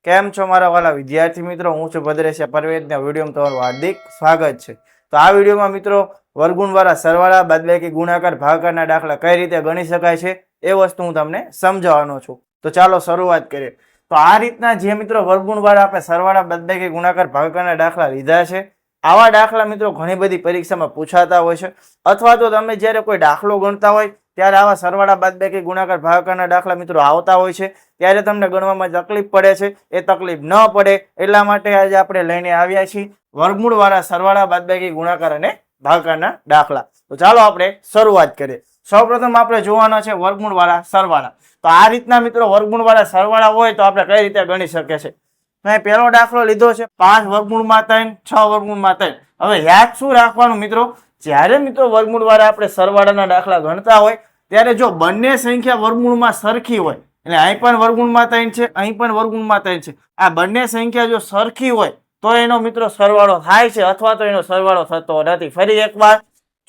કેમ છો મારા વાલા વિદ્યાર્થી મિત્રો? હું છું ભદ્રેશ પરવેજના વિડીયોમાં તમારું હાર્દિક સ્વાગત છે. તો આ વિડીયોમાં મિત્રો વર્ગુણવાળા સરવાળા બાદબાકી ગુણાકાર ભાગાકારના દાખલા કઈ રીતે ગણી શકાય છે એ વસ્તુ હું તમને સમજાવવાનો છું. તો ચાલો શરૂઆત કરીએ. તો આ રીતના જે મિત્રો વર્ગુણવાળા આપણે સરવાળા બાદબાકી ગુણાકાર ભાગાકારના દાખલા લીધા છે, આવા દાખલા મિત્રો ઘણી બધી પરીક્ષામાં પૂછાતા હોય છે, અથવા તો તમે જ્યારે કોઈ દાખલો ગણતા હોય ત્યારે આવા સરવાળા બાદબાકી ગુણાકાર ભાગાકારના દાખલા મિત્રો આવતા હોય છે, ત્યારે તમને ગણવામાં તકલીફ પડે છે. એ તકલીફ ન પડે એટલા માટે આજે આપણે લઈને આવ્યા છીએ વર્ગમૂળવાળા સરવાળા બાદબાકી ગુણાકાર અને ભાગાકારના દાખલા. તો ચાલો આપણે શરૂઆત કરીએ. સૌપ્રથમ આપણે જોવાના છે વર્ગમૂળવાળા સરવાળા. તો આ રીતના મિત્રો વર્ગમૂળવાળા સરવાળા હોય તો આપણે કઈ રીતે ગણી શકીએ છીએ? મેં પહેલો દાખલો લીધો છે 5 વર્ગમૂળમાં 3, 6 વર્ગમૂળમાં 3. હવે યાદ શું રાખવાનું મિત્રો? જ્યારે મિત્રો વર્ગમૂળવાળા આપણે સરવાળાના દાખલા ગણતા હોય ત્યારે જો બંને સંખ્યા વર્ગમૂળમાં સરખી હોય, એટલે અહીં પણ વર્ગમૂળમાં 3 છે, અહીં પણ વર્ગમૂળમાં 3 છે, આ બંને સંખ્યા જો સરખી હોય તો એનો મિત્રો સરવાળો થાય છે, અથવા તો એનો સરવાળો થતો નથી. ફરી એકવાર,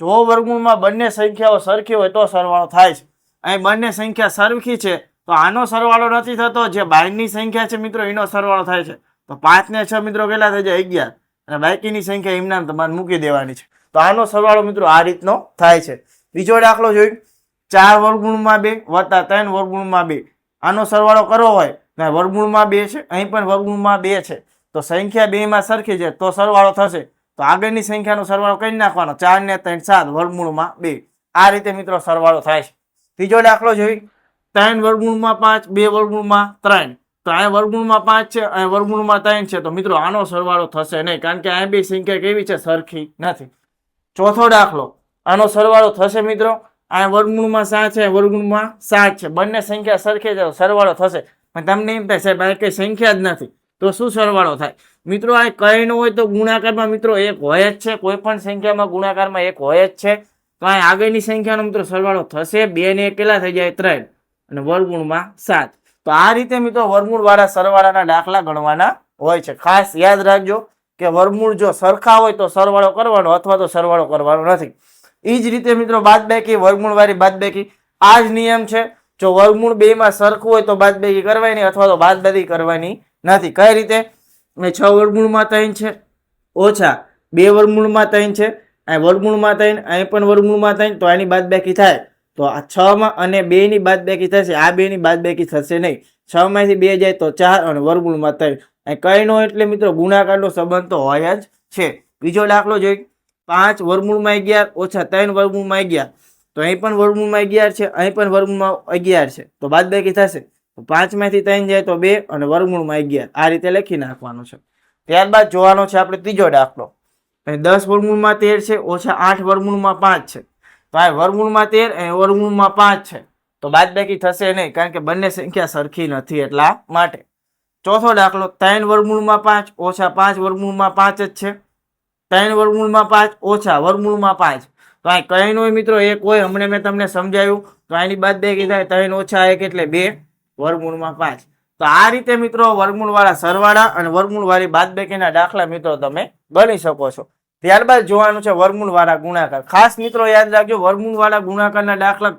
જો વર્ગમૂળમાં બંને સંખ્યાઓ સરખી હોય તો સરવાળો થાય છે. અહીં બંને સંખ્યા સરખી છે તો આનો સરવાળો નથી થતો. જે બાયની સંખ્યા છે મિત્રો એનો સરવાળો થાય છે. તો 5 ને 6 મિત્રો કેટલા થઈ જાય? 11. અને બાકીની સંખ્યા એમના તમારે મૂકી દેવાની છે. તો આનો સરવાળો મિત્રો આ રીતનો થાય છે. બીજો દાખલો જોઈ, 4 વર્ગમૂળમાં 2 વત્તા 3 વર્ગમૂળમાં 2. આનો સરવાળો કરવો હોય તો વર્ગમૂળમાં 2 છે, અહીં પણ વર્ગમૂળમાં 2 છે, તો સંખ્યા 2 માં સરખી છે તો સરવાળો થશે. તો આગળની સંખ્યાનો સરવાળો કરી નાખવાનો. 4 ને 3 7 વર્ગમૂળમાં 2. આ રીતે મિત્રો સરવાળો થાય છે. ત્રીજો દાખલો જોઈ, 3 વર્ગમૂળમાં 5 2 વર્ગમૂળમાં 3. તો આ વર્ગમૂળમાં 5 છે, અહીં વર્ગમૂળમાં 3 છે, તો મિત્રો આનો સરવાળો થશે નહીં, કારણ કે આ બે સંખ્યા કેવી છે? સરખી નથી. ચોથો દાખલો, આનો સરવાળો થશે મિત્રો. આ વર્ગમૂળમાં 7 છે, વર્ગમૂળમાં 7 છે, બંને સંખ્યા સરખી છે, સરવાળો થશે. પણ તમને એમ થાય સાહેબ આ કઈ સંખ્યા જ નથી, તો શું સરવાળો થાય? મિત્રો આ કઈ ન હોય તો ગુણાકારમાં મિત્રો 1 હોય જ છે. કોઈ પણ સંખ્યામાં ગુણાકારમાં 1 હોય જ છે. તો આ આગળની સંખ્યાનો મિત્રો સરવાળો થશે. 2 ને 1 કેટલા થઈ જાય? 3. અને વર્ગમૂળમાં 7. તો આ રીતે મિત્રો વર્ગમૂળવાળા સરવાળાના દાખલા ગણવાના હોય છે. ખાસ યાદ રાખજો કે વર્ગમૂળ જો સરખા હોય તો સરવાળો કરવાનો, અથવા તો સરવાળો કરવાનો નથી. એ જ રીતે મિત્રો બાદબાકી, વર્ગમૂળવાળી બાદબાકી આ જ નિયમ છે. જો વર્ગમૂળ 2 માં સરખું હોય તો બાદબાકી કરવાની, અથવા તો બાદબાકી કરવાની નથી. કઈ રીતે? 6 વર્ગમૂળમાં 3 છે ઓછા 2 વર્ગમૂળમાં 3 છે, અહીં વર્ગમૂળમાં 3, અહીં પણ વર્ગમૂળમાં 3, તો આની બાદબાકી થાય તો આ 6 માં અને 2 ની બાદબાકી થશે. આ 2 ની બાદબાકી થશે નહીં. 6 માંથી 2 જાય તો 4 અને વર્ગમૂળમાં 3. અહીં કઈ નો એટલે મિત્રો ગુણાકારનો સંબંધ તો હોય જ છે. બીજો દાખલો જોઈ, 5 વર્ગમૂળમાં 11 ઓછા 3 વર્ગમૂળમાં 11. તો અહીં પણ વર્ગમૂળમાં 11 છે, અહીં પણ વર્ગમૂળમાં 11 છે, તો બાદબાકી થશે. તો 5 માંથી 3 જાય તો 2 અને વર્ગમૂળમાં 11. આ રીતે લખી નાખવાનું છે. ત્યારબાદ જોવાનો છે આપણે ત્રીજો દાખલો. 10 વર્ગમૂળમાં 13 છે ઓછા 8 વર્ગમૂળમાં 5 છે. તો આ વર્ગમૂળમાં 13 અને વર્ગમૂળમાં 5 છે, તો બાદબાકી થશે નહીં, કારણ કે બંને સંખ્યા સરખી નથી એટલા માટે. ચોથો દાખલો, 3 વર્ગમૂળમાં 5 ઓછા 5 વર્ગમૂળમાં 5 જ છે. 3 વર્ગમૂળમાં 5 ઓછા વર્ગમૂળમાં 5. તો આ કઈ નો મિત્રો 1 હોય. હમણાં મેં તમને સમજાવ્યું. તો આની બાદબાકી થાય 3 ઓછા 1 એટલે 2 વર્ગમૂળમાં 5. તો આ રીતે મિત્રો વર્ગમૂળવાળા સરવાળા અને વર્ગમૂળવાળી બાદબાકીના દાખલા મિત્રો તમે ગણી શકો છો. ત્યારબાદ જોવાનું છે વર્ગમૂળવાળા ગુણાકાર. ખાસ મિત્રો યાદ રાખજો, વર્ગમૂળવાળા ગુણાકારના દાખલા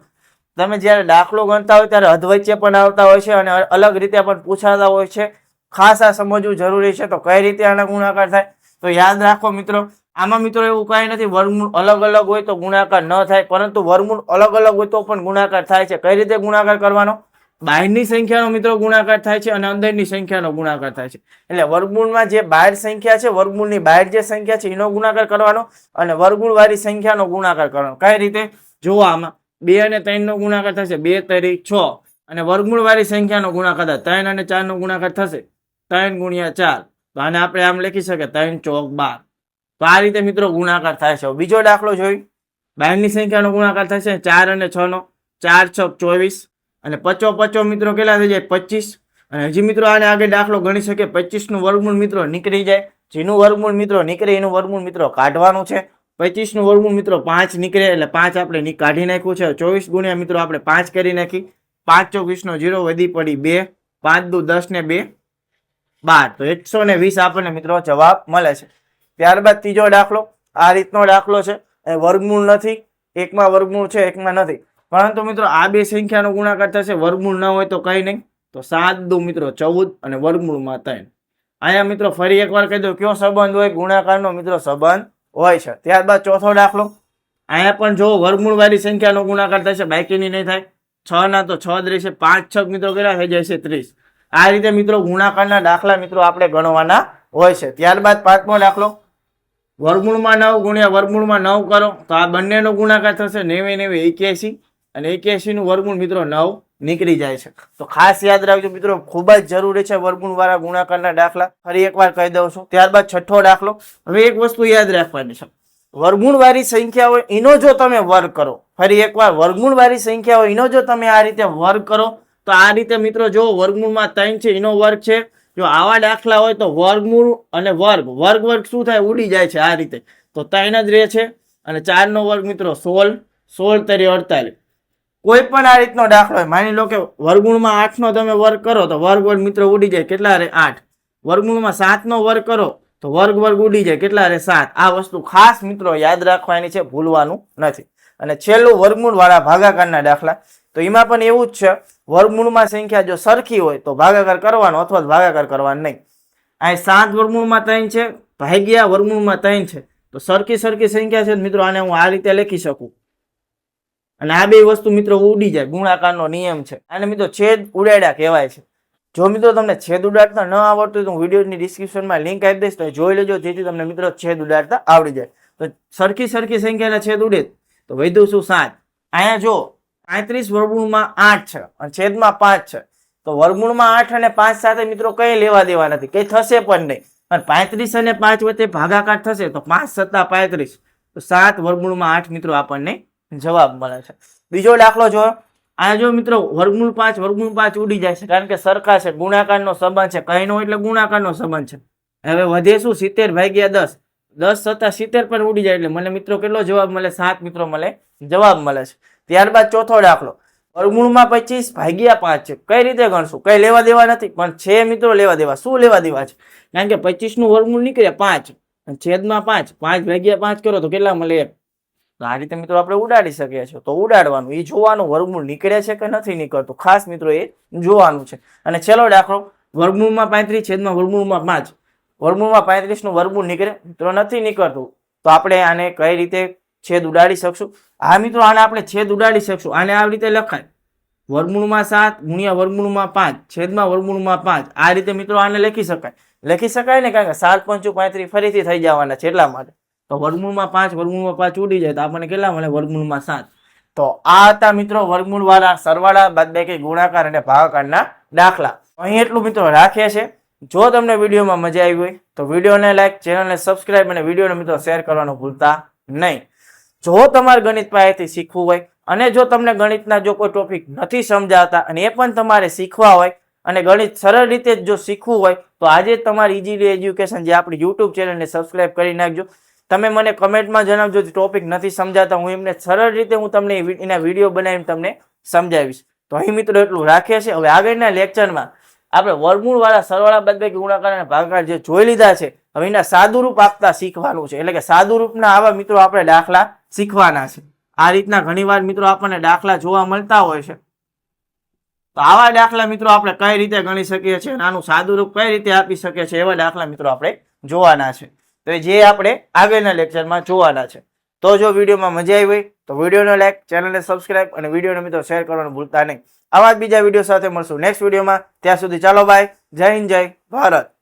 તમે જ્યારે દાખલો ગણતા હોય ત્યારે અધવચ્ચે પણ આવતા હોય છે અને અલગ રીતે પણ પૂછાતા હોય છે. ખાસ આ સમજવું જરૂરી છે. તો કઈ રીતે આના ગુણાકાર થાય તો યાદ રાખો મિત્રો, આમાં મિત્રો એવું કઈ નથી વર્ગમૂળ અલગ અલગ હોય તો ગુણાકાર ન થાય, પરંતુ વર્ગમૂળ અલગ અલગ હોય તો પણ ગુણાકાર થાય છે. કઈ રીતે ગુણાકાર કરવાનો? બહારની સંખ્યાનો મિત્રો ગુણાકાર થાય છે અને અંદરની સંખ્યાનો ગુણાકાર થાય છે. એટલે વર્ગમૂળમાં જે બહાર સંખ્યા છે, વર્ગમૂળની બહાર જે સંખ્યા છે એનો ગુણાકાર કરવાનો, અને વર્ગમૂળવાળી સંખ્યાનો ગુણાકાર કરવાનો. કઈ રીતે? જુઓ, આમાં 2 અને 3 નો ગુણાકાર થશે, 2 તરી 6, અને વર્ગમૂળવાળી સંખ્યાનો ગુણાકાર થાય 3 અને 4 નો ગુણાકાર થશે 3 ગુણ્યા 4. તો આને આપણે આમ લખી શકીએ 3 ચોક 12. તો આ રીતે મિત્રો ગુણાકાર થાય છે. બીજો દાખલો જોઈ, બહારની સંખ્યાનો ગુણાકાર થશે 4 અને 6 નો, 4 છક 24, અને 55 મિત્રો કેટલા થઈ જાય? 25. અને હજી મિત્રો આને આગળ દાખલો ગણી શકે. 25 નું વર્ગમૂળ મિત્રો નીકળી જાય. જેનું વર્ગમૂળ મિત્રો નીકળે એનું વર્ગમૂળ મિત્રો કાઢવાનું છે. 25 નું વર્ગમૂળ મિત્રો 5 નીકળે એટલે 5 આપણે કાઢી નાખ્યું છે. 24 ગુણ્યા મિત્રો આપણે 5 કરી નાખી. 5 ચોક 20 નો 0 વધી પડી 2, 5 દુ 10 ને 2 12. તો 120 આપણને મિત્રો જવાબ મળે છે. ત્યારબાદ ત્રીજો દાખલો, આ રીતનો દાખલો છે. વર્ગમૂળ નથી, એકમાં વર્ગમૂળ છે, એકમાં નથી, પરંતુ મિત્રો આ બે સંખ્યાનો ગુણાકાર થશે. વર્ગમૂળ ન હોય તો કઈ નહીં, તો 7 દુ મિત્રો 14 અને વર્ગમૂળમાં 3. અહીંયા મિત્રો ફરી એકવાર કહી દઉં કયો સંબંધ હોય ગુણાકારનો મિત્રો સંબંધ હોય છે. ત્યારબાદ ચોથો દાખલો. અહીંયા પણ જો વર્ગમૂળ વાળી સંખ્યાનો ગુણાકાર થશે બાકીની નહીં થાય. 6 ના તો 6 જ રહેશે. 5 6 મિત્રો કેટલા થઈ જાય છે 30. આ રીતે મિત્રો ગુણાકારના દાખલા મિત્રો આપણે ગણવાના હોય છે. ત્યારબાદ પાંચમો દાખલો. વર્ગમૂળમાં 9 ગુણ્યા વર્ગમૂળમાં 9 કરો તો આ બંનેનો ગુણાકાર થશે 90 90 81 અને 81 નું વર્ગમૂળ મિત્રો 9 નીકળી જાય છે. તો ખાસ યાદ રાખજો મિત્રો, ખૂબ જ જરૂરી છે વર્ગમૂળ વાળા ગુણાકારના દાખલા. ફરી એકવાર કહી દઉં છું. ત્યારબાદ છઠ્ઠો દાખલો. હવે એક વસ્તુ યાદ રાખવાની છે, વર્ગમૂળ વાળી સંખ્યા હોય એનો જો તમે વર્ગ કરો, ફરી એકવાર વર્ગમૂળ વાળી સંખ્યા હોય એનો જો તમે આ રીતે વર્ગ કરો તો આ રીતે મિત્રો જો વર્ગમૂળમાં 3 છે એનો વર્ગ છે. જો આવા દાખલા હોય તો વર્ગમૂળ અને વર્ગ શું થાય ઉડી જાય છે આ રીતે. તો 3 જ રહે છે અને 4 નો વર્ગ મિત્રો 16 16 તરી 48. કોઈ પણ આ રીતનો દાખલો હોય, માની લો કે વર્ગમૂળમાં 8 નો તમે વર્ગ કરો તો વર્ગ મિત્રો ઉડી જાય કેટલા રહે 8. વર્ગમૂળમાં 7 નો વર્ગ કરો તો વર્ગ ઉડી જાય કેટલા રહે 7. આ વસ્તુ ખાસ મિત્રો યાદ રાખવાની છે, ભૂલવાનું નથી. અને છેલ્લું વર્ગમૂળ વાળા ભાગાકારના દાખલા. તો એમાં પણ એવું જ છે, વર્ગમૂળમાં સંખ્યા જો સરખી હોય તો ભાગાકાર કરવાનો અથવા ભાગાકાર કરવાનો નહીં. અહીં 7 વર્ગમૂળમાં 3 છે, ભાગ્યા વર્ગમૂળમાં 3 છે, તો સરખી સંખ્યા છે મિત્રો, આને હું આ રીતે લખી શકું અને આ બે વસ્તુ મિત્રો ઉડી જાય. ગુણાકારનો નિયમ છે. આને મિત્રો છેદ ઉડાડ્યા કહેવાય છે. જો મિત્રો તમને છેદ ઉડાડતા ન આવડતું હોય તો હું વિડીયોની ડિસ્ક્રિપ્શનમાં લિંક આપી દઈશ, તો જોઈ લેજો, જેથી તમને મિત્રો છેદ ઉડાડતા આવડી જાય. તો સરખી સંખ્યાના છેદ ઉડે તો વધ્યું શું 7. અહીંયા જો 35 વર્ગમૂળમાં 8 છે અને છેદમાં 5 છે, તો વર્ગમૂળમાં 8 અને 5 સાથે મિત્રો કઈ લેવા દેવા નથી, કઈ થશે પણ નહીં. અને 35 અને 5 વચ્ચે ભાગાકાર થશે તો 5 સત્તા 35, તો 7 વર્ગમૂળમાં 8 મિત્રો આપણને જવાબ મળે છે. બીજો દાખલો જો, આ જો મિત્રો વર્ગમૂળ 5 ઉડી જાય છે, કારણ કે સરખા છે, ગુણાકારનો સંબંધ છે. કઈનો એટલે ગુણાકારનો સંબંધ છે. હવે વધે શું 70 ભાગ્યા 10, 10 સત્તા 70 પણ ઉડી જાય એટલે મને મિત્રો કેટલો જવાબ મળે 7 મિત્રો મળે જવાબ મળે છે. ત્યારબાદ ચોથો દાખલો. વર્ગમૂળમાં 25 ભાગ્યા 5 છે. કઈ રીતે ગણશું, કઈ લેવા દેવા નથી, પણ છે મિત્રો લેવા દેવા. શું લેવા દેવા છે, કારણ કે 25 નું વર્ગમૂળ નીકળે 5 અને છેદમાં 5, 5 ભાગ્યા 5 કરો તો કેટલા મળે 1. તો આ રીતે મિત્રો આપણે ઉડાડી શકીએ છીએ. તો ઉડાડવાનું એ જોવાનું વર્ગમૂળ નીકળે છે કે નથી નીકળતું, ખાસ મિત્રો એ જોવાનું છે. અને છેલ્લો દાખલો. વર્ગમૂળમાં 35 છેદમાં વર્ગમૂળમાં 5, વર્ગમૂળમાં 35 નું વર્ગમૂળ નીકળે મિત્રો નથી નીકળતું, તો આપણે આને કઈ રીતે છેદ ઉડાડી શકશું. આ મિત્રો આને આપણે છેદ ઉડાડી શકશું. આને આ રીતે લખાય, વર્ગમૂળમાં 7 ગુણ્યા વર્ગમૂળમાં 5 છેદમાં વર્ગમૂળમાં 5. આ રીતે મિત્રો આને લખી શકાય ને, કારણ કે 7 5 35 ફરીથી થઈ જવાના છે એટલા માટે. તો વર્ગમૂળમાં 5 ઉડી જાય તો આપણને કેટલા મળે વર્ગમૂળમાં 7. તો આ હતા મિત્રો વર્ગમૂળ વાળા સરવાળા બાદબાકી ગુણાકાર અને ભાગાકારના દાખલા. અહીં એટલું મિત્રો રાખીએ છે. જો તમને વિડીયોમાં મજા આવી હોય તો વિડીયોને લાઈક, ચેનલને સબસ્ક્રાઇબ અને વિડીયોને મિત્રો શેર કરવાનું ભૂલતા નહીં. જો તમારે ગણિત પાસેથી શીખવું હોય અને જો તમને ગણિતના જો કોઈ ટોપિક નથી સમજાતા અને એ પણ તમારે શીખવા હોય અને ગણિત સરળ રીતે જો શીખવું હોય તો આજે તમારી ઇઝીલી એજ્યુકેશન જે આપણી યુટ્યુબ ચેનલને સબસ્ક્રાઇબ કરી નાખજો. તમે મને કમેન્ટમાં જણાવજો ટોપિક નથી સમજાતા, હું એમને સરળ રીતે હું તમને એના વિડીયો બનાવીને તમને સમજાવીશ. તો અહીં મિત્રો એટલું રાખીએ છીએ. હવે આગળના લેક્ચરમાં આપણે વર્ગમૂળ વાળા સરવાળા બાદબાકી ગુણાકાર અને ભાગાકાર જે જોઈ લીધા છે, હવે એના સાદુરૂપ આપતા શીખવાનું છે. એટલે કે સાદુરૂપના આવા મિત્રો આપણે દાખલા શીખવાના છે. આ રીતના ઘણીવાર મિત્રો આપણને દાખલા જોવા મળતા હોય છે, તો આવા દાખલા મિત્રો આપણે કઈ રીતે ગણી શકીએ છીએ, આનું સાદુરૂપ કઈ રીતે આપી શકીએ છીએ, એવા દાખલા મિત્રો આપણે જોવાના છે. તો જે આપણે આગળના લેક્ચરમાં જોવાના છે. તો જો વિડીયોમાં મજા આવી હોય તો વિડીયોને લાઈક, ચેનલને સબસ્ક્રાઇબ અને વિડીયોને મિત્રો શેર કરવાનું ભૂલતા નહીં. આવા જ બીજા વિડીયો સાથે મળશું નેક્સ્ટ વિડીયોમાં. ત્યાં સુધી ચાલો બાય. જય હિન્દ, જય ભારત.